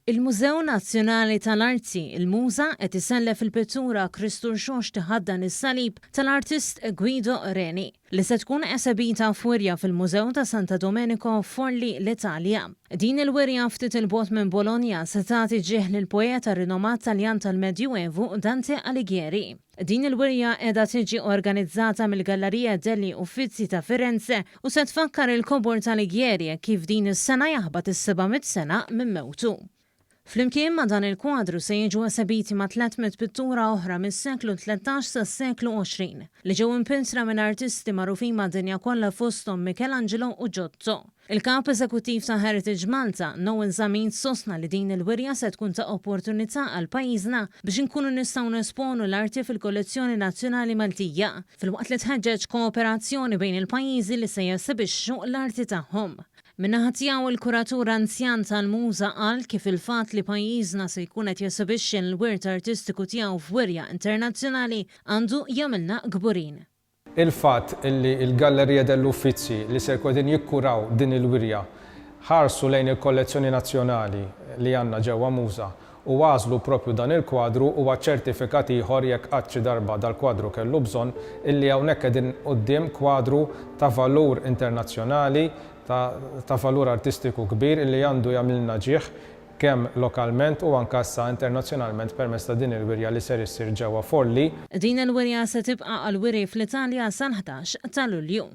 Il-Mużew Nazzjonali tal-Arti il-Muża qed isellef il-pittura Kristur Xox tiħaddan is-salib tal-artist Guido Reni li se tkun esebita f'wirja fil-Mużew ta' Santa Domenico Forli l-Italja. Din il-wirja ftit il-bogħod minn Bologna se tagħti ġieħ lill-poeta rinomat Taljan tal-Medjuevu Dante Alighieri. Din il-wirja qiegħda tiġi organizzata mill-Gallerija degli Uffizi ta' Firenze u se tfakkar il-kobor tal-Alighieri kif din is-sena jaħbad is-700 sena minn mewtu. Flimkien ma' dan il-kwadru se jiġu esebiti ma' 300 pittura oħra mis-seklu 13 sas-seklu 20 li ġew impinsra minn artisti magħrufin mad-dinja kollha fosthom Michelangelo u Giotto. Il-kap eżekuttiv ta' Heritage Malta, Noel Zamin, sostna li din il-wirja se tkun ta' opportunità għal pajjiżna biex inkunu nistgħu nesponu l-arti fil-kollezzjoni nazzjonali Maltija, filwaqt li tħeġġeġ kooperazzjoni bejn il-pajjiżi li se jessibixxu l-arti tagħhom. Minnaħa tiegħu il-kuratur anzjan tal-Muża qal kif il-fatt li pajjiżna se jkun qed jessibixxi l-wirt artistiku tiegħu f'wirja internazzjonali għandu jagħmilna kburin. Il-fatt li l-Gallerija dell-Uffizi li se jkun jikkuraw din il-wirja ħarsu lejn il-kollezzjoni nazzjonali li għandna ġewwa Muża u għażlu propju dan il-kwadru huwa ċertifikat ieħor jekk qatt xi darba dal-kwadru kellu bżonn illi hawnhekk qegħdin quddiem kwadru ta' valur internazzjonali ta' valur artistiku kbir illi għandu jagħmilna ġieħ kemm lokalment u anke issa internazzjonalment permezz ta' din il-wirja li ser issir ġewwa Forli. Din il-wirja se tibqa' għal wiri fl-Italja sal-11 ta' Lulju.